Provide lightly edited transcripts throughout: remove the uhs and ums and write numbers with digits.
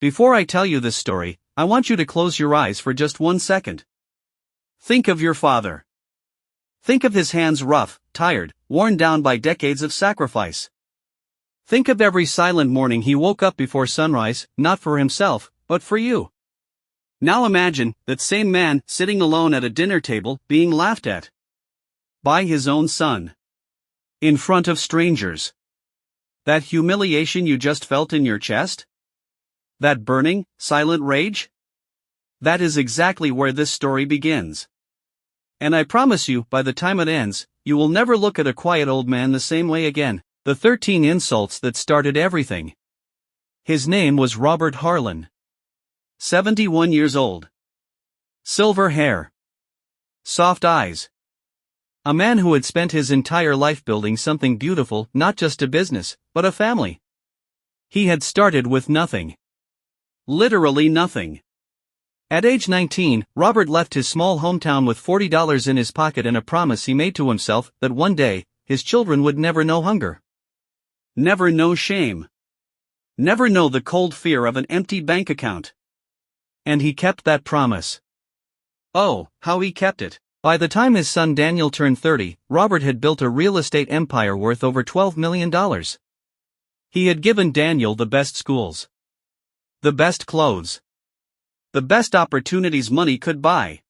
Before I tell you this story, I want you to close your eyes for just 1 second. Think of your father. Think of his hands rough, tired, worn down by decades of sacrifice. Think of every silent morning he woke up before sunrise, not for himself, but for you. Now imagine that same man sitting alone at a dinner table, being laughed at by his own son, in front of strangers. That humiliation you just felt in your chest? That burning, silent rage? That is exactly where this story begins. And I promise you, by the time it ends, you will never look at a quiet old man the same way again. The 13 insults that started everything. His name was Robert Harlan. 71 years old. Silver hair. Soft eyes. A man who had spent his entire life building something beautiful, not just a business, but a family. He had started with nothing. Literally nothing. At age 19, Robert left his small hometown with $40 in his pocket and a promise he made to himself that one day, his children would never know hunger. Never know shame. Never know the cold fear of an empty bank account. And he kept that promise. Oh, how he kept it. By the time his son Daniel turned 30, Robert had built a real estate empire worth over $12 million. He had given Daniel the best schools, the best clothes, the best opportunities money could buy.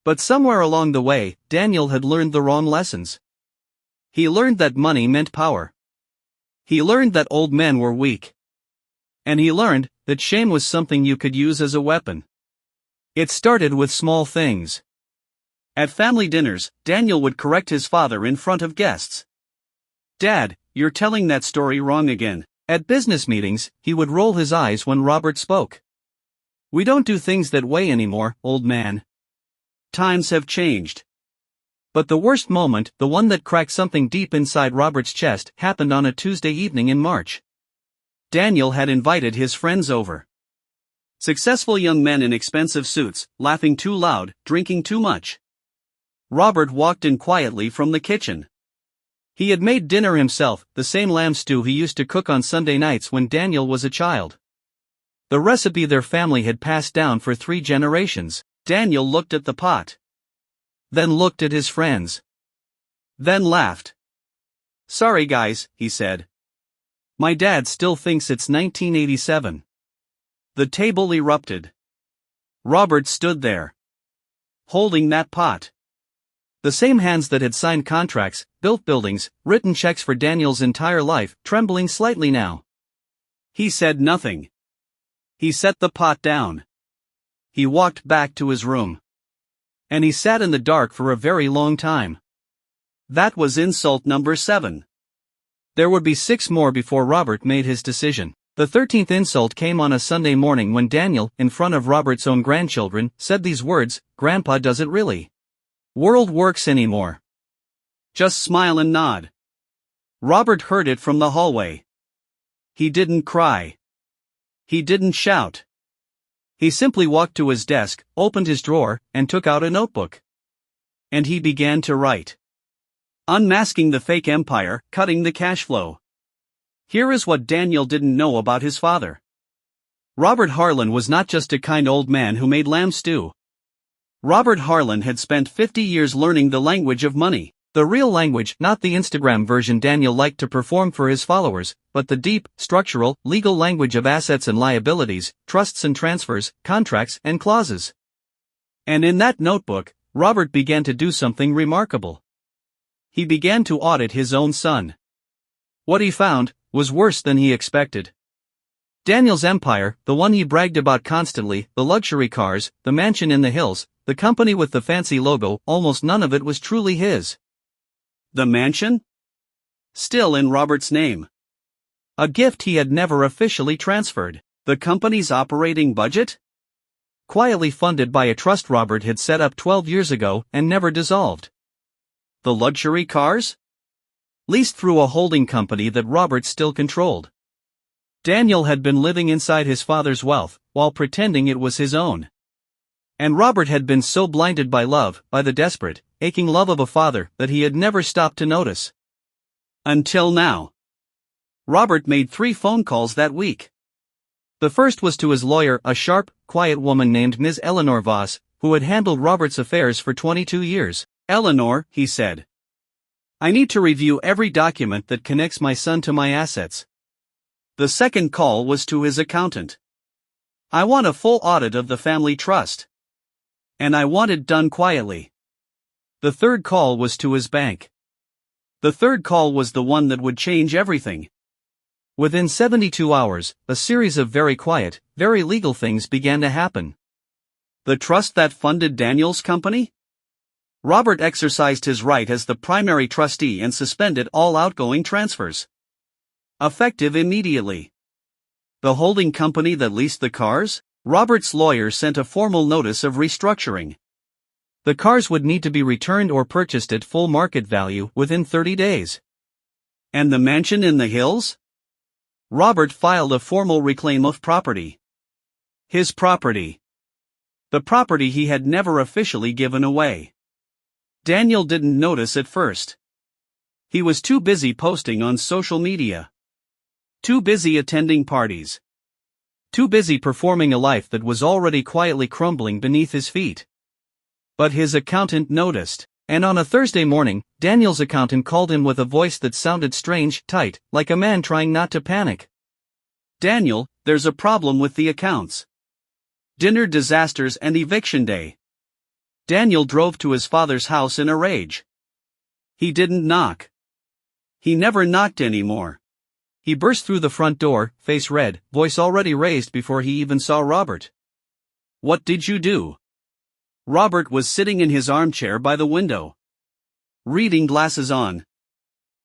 But somewhere along the way, Daniel had learned the wrong lessons. He learned that money meant power. He learned that old men were weak. And he learned that shame was something you could use as a weapon. It started with small things. At family dinners, Daniel would correct his father in front of guests. "Dad, you're telling that story wrong again." At business meetings, he would roll his eyes when Robert spoke. "We don't do things that way anymore, old man. Times have changed." But the worst moment, the one that cracked something deep inside Robert's chest, happened on a Tuesday evening in March. Daniel had invited his friends over. Successful young men in expensive suits, laughing too loud, drinking too much. Robert walked in quietly from the kitchen. He had made dinner himself, the same lamb stew he used to cook on Sunday nights when Daniel was a child. The recipe their family had passed down for 3 generations. Daniel looked at the pot. Then looked at his friends. Then laughed. "Sorry guys," he said. "My dad still thinks it's 1987. The table erupted. Robert stood there, holding that pot. The same hands that had signed contracts, built buildings, written checks for Daniel's entire life, trembling slightly now. He said nothing. He set the pot down. He walked back to his room. And he sat in the dark for a very long time. That was insult number 7. There would be 6 more before Robert made his decision. The 13th insult came on a Sunday morning when Daniel, in front of Robert's own grandchildren, said these words, "Grandpa doesn't really world works anymore. Just smile and nod." Robert heard it from the hallway. He didn't cry. He didn't shout. He simply walked to his desk, opened his drawer, and took out a notebook. And he began to write. Unmasking the fake empire, cutting the cash flow. Here is what Daniel didn't know about his father. Robert Harlan was not just a kind old man who made lamb stew. Robert Harlan had spent 50 years learning the language of money. The real language, not the Instagram version Daniel liked to perform for his followers, but the deep, structural, legal language of assets and liabilities, trusts and transfers, contracts and clauses. And in that notebook, Robert began to do something remarkable. He began to audit his own son. What he found was worse than he expected. Daniel's empire, the one he bragged about constantly, the luxury cars, the mansion in the hills, the company with the fancy logo, almost none of it was truly his. The mansion? Still in Robert's name. A gift he had never officially transferred. The company's operating budget? Quietly funded by a trust Robert had set up 12 years ago and never dissolved. The luxury cars? Leased through a holding company that Robert still controlled. Daniel had been living inside his father's wealth, while pretending it was his own. And Robert had been so blinded by love, by the desperate, aching love of a father, that he had never stopped to notice. Until now. Robert made 3 phone calls that week. The first was to his lawyer, a sharp, quiet woman named Ms. Eleanor Voss, who had handled Robert's affairs for 22 years. "Eleanor," he said, "I need to review every document that connects my son to my assets." The second call was to his accountant. "I want a full audit of the family trust. And I want it done quietly." The third call was to his bank. The third call was the one that would change everything. Within 72 hours, a series of very quiet, very legal things began to happen. The trust that funded Daniel's company? Robert exercised his right as the primary trustee and suspended all outgoing transfers. Effective immediately. The holding company that leased the cars? Robert's lawyer sent a formal notice of restructuring. The cars would need to be returned or purchased at full market value within 30 days. And the mansion in the hills? Robert filed a formal reclaim of property. His property. The property he had never officially given away. Daniel didn't notice at first. He was too busy posting on social media. Too busy attending parties. Too busy performing a life that was already quietly crumbling beneath his feet. But his accountant noticed, and on a Thursday morning, Daniel's accountant called in with a voice that sounded strange, tight, like a man trying not to panic. "Daniel, there's a problem with the accounts. Dinner disasters and eviction day." Daniel drove to his father's house in a rage. He didn't knock. He never knocked anymore. He burst through the front door, face red, voice already raised before he even saw Robert. "What did you do?" Robert was sitting in his armchair by the window. Reading glasses on.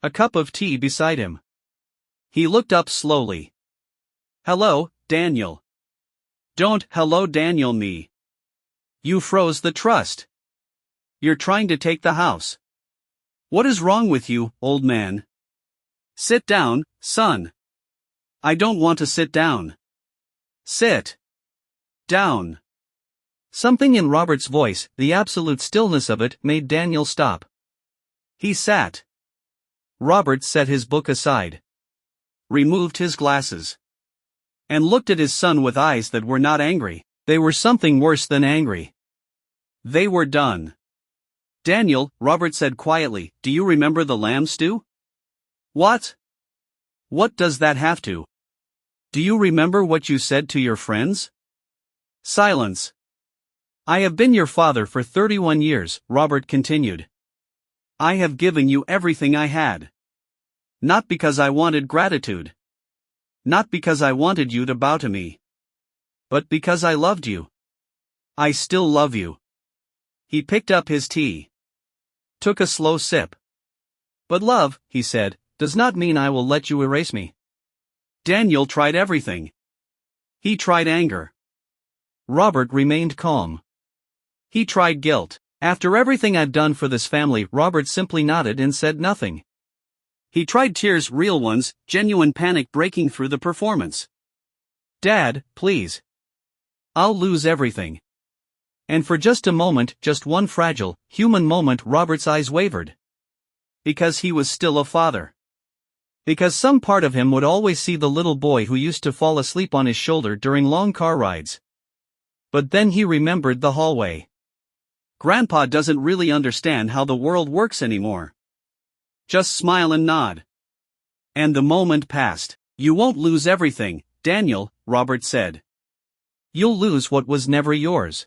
A cup of tea beside him. He looked up slowly. "Hello, Daniel." "Don't hello Daniel me. You froze the trust. You're trying to take the house. What is wrong with you, old man? Sit down, son." "I don't want to sit down." "Sit down." Something in Robert's voice, the absolute stillness of it, made Daniel stop. He sat. Robert set his book aside, removed his glasses, and looked at his son with eyes that were not angry. They were something worse than angry. They were done. "Daniel," Robert said quietly, "do you remember the lamb stew?" "What? What does that have to? Do you remember what you said to your friends?" Silence. "I have been your father for 31 years, Robert continued. "I have given you everything I had. Not because I wanted gratitude. Not because I wanted you to bow to me. But because I loved you. I still love you." He picked up his tea. Took a slow sip. "But love," he said, "does not mean I will let you erase me." Daniel tried everything. He tried anger. Robert remained calm. He tried guilt. "After everything I've done for this family," Robert simply nodded and said nothing. He tried tears, real ones, genuine panic breaking through the performance. "Dad, please. I'll lose everything." And for just a moment, just one fragile, human moment, Robert's eyes wavered. Because he was still a father. Because some part of him would always see the little boy who used to fall asleep on his shoulder during long car rides. But then he remembered the hallway. Grandpa doesn't really understand how the world works anymore. Just smile and nod. And the moment passed. "You won't lose everything, Daniel," Robert said. "You'll lose what was never yours.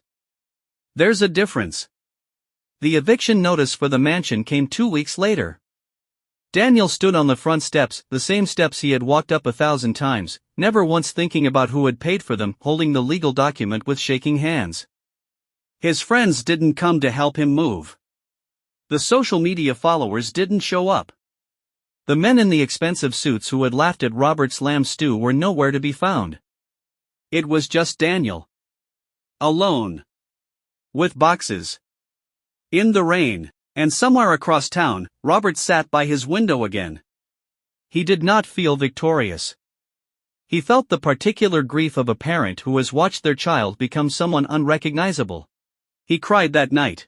There's a difference." The eviction notice for the mansion came 2 weeks later. Daniel stood on the front steps, the same steps he had walked up 1,000 times, never once thinking about who had paid for them, holding the legal document with shaking hands. His friends didn't come to help him move. The social media followers didn't show up. The men in the expensive suits who had laughed at Robert's lamb stew were nowhere to be found. It was just Daniel. Alone. With boxes. In the rain. And somewhere across town, Robert sat by his window again. He did not feel victorious. He felt the particular grief of a parent who has watched their child become someone unrecognizable. He cried that night.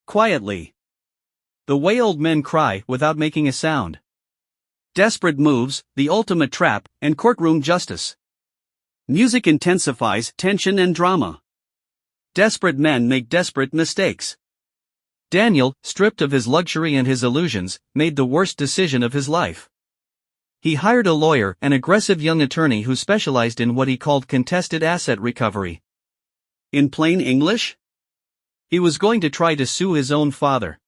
Quietly. The way old men cry without making a sound. Desperate moves, the ultimate trap, and courtroom justice. Music intensifies tension and drama. Desperate men make desperate mistakes. Daniel, stripped of his luxury and his illusions, made the worst decision of his life. He hired a lawyer, an aggressive young attorney who specialized in what he called contested asset recovery. In plain English? He was going to try to sue his own father.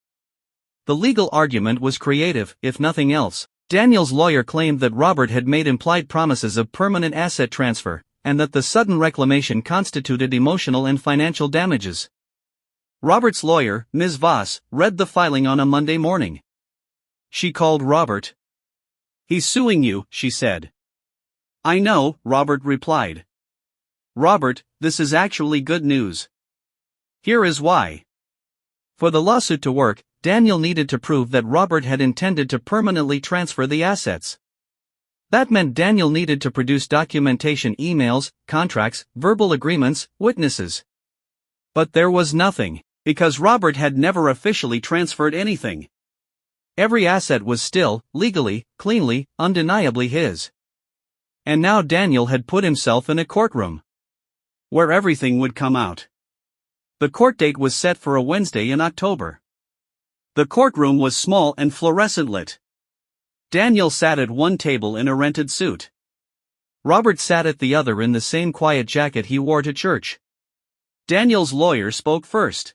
The legal argument was creative, if nothing else. Daniel's lawyer claimed that Robert had made implied promises of permanent asset transfer, and that the sudden reclamation constituted emotional and financial damages. Robert's lawyer, Ms. Voss, read the filing on a Monday morning. She called Robert. "He's suing you," she said. "I know," Robert replied. "Robert, this is actually good news. Here is why." For the lawsuit to work, Daniel needed to prove that Robert had intended to permanently transfer the assets. That meant Daniel needed to produce documentation, emails, contracts, verbal agreements, witnesses. But there was nothing, because Robert had never officially transferred anything. Every asset was still, legally, cleanly, undeniably his. And now Daniel had put himself in a courtroom where everything would come out. The court date was set for a Wednesday in October. The courtroom was small and fluorescent lit. Daniel sat at one table in a rented suit. Robert sat at the other in the same quiet jacket he wore to church. Daniel's lawyer spoke first.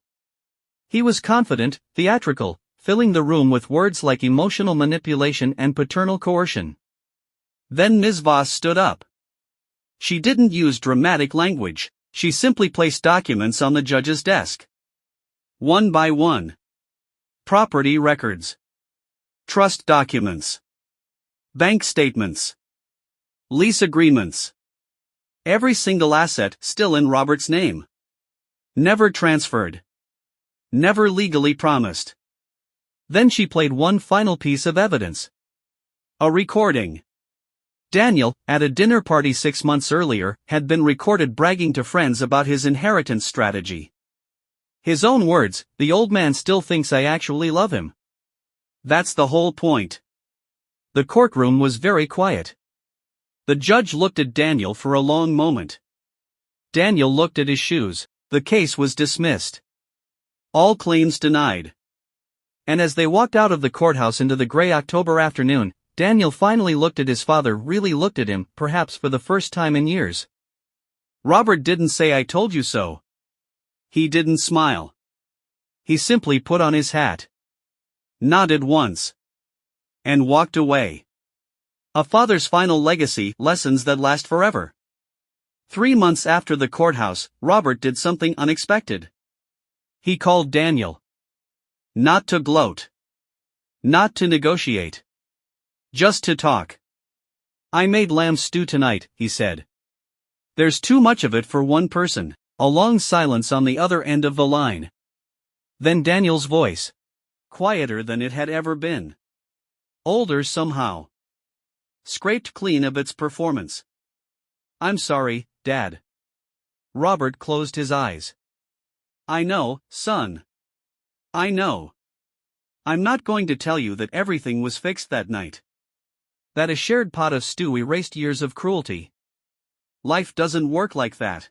He was confident, theatrical, filling the room with words like emotional manipulation and paternal coercion. Then Ms. Voss stood up. She didn't use dramatic language, she simply placed documents on the judge's desk. One by one. Property records. Trust documents. Bank statements. Lease agreements. Every single asset still in Robert's name. Never transferred. Never legally promised. Then she played one final piece of evidence. A recording. Daniel, at a dinner party 6 months earlier, had been recorded bragging to friends about his inheritance strategy. His own words, "The old man still thinks I actually love him." That's the whole point. The courtroom was very quiet. The judge looked at Daniel for a long moment. Daniel looked at his shoes. The case was dismissed. All claims denied. And as they walked out of the courthouse into the gray October afternoon, Daniel finally looked at his father, really looked at him, perhaps for the first time in years. Robert didn't say "I told you so." He didn't smile. He simply put on his hat, nodded once, and walked away. A father's final legacy, lessons that last forever. 3 months after the courthouse, Robert did something unexpected. He called Daniel. Not to gloat. Not to negotiate. Just to talk. "I made lamb stew tonight," he said. "There's too much of it for one person." A long silence on the other end of the line. Then Daniel's voice. Quieter than it had ever been. Older somehow. Scraped clean of its performance. "I'm sorry, Dad." Robert closed his eyes. "I know, son. I know. I'm not going to tell you that everything was fixed that night. That a shared pot of stew erased years of cruelty. Life doesn't work like that.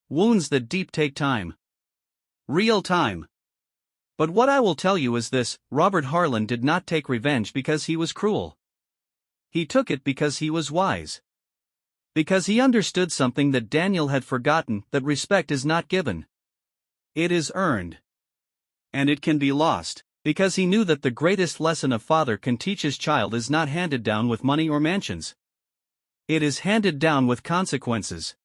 Wounds that deep take time. Real time. But what I will tell you is this: Robert Harlan did not take revenge because he was cruel. He took it because he was wise. Because he understood something that Daniel had forgotten, that respect is not given. It is earned. And it can be lost. Because he knew that the greatest lesson a father can teach his child is not handed down with money or mansions. It is handed down with consequences.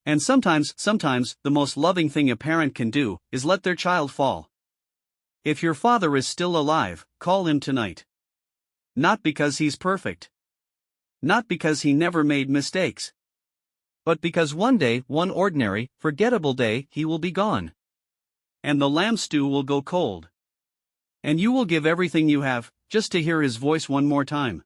And sometimes, the most loving thing a parent can do is let their child fall. If your father is still alive, call him tonight. Not because he's perfect. Not because he never made mistakes. But because one day, one ordinary, forgettable day, he will be gone. And the lamb stew will go cold. And you will give everything you have, just to hear his voice one more time.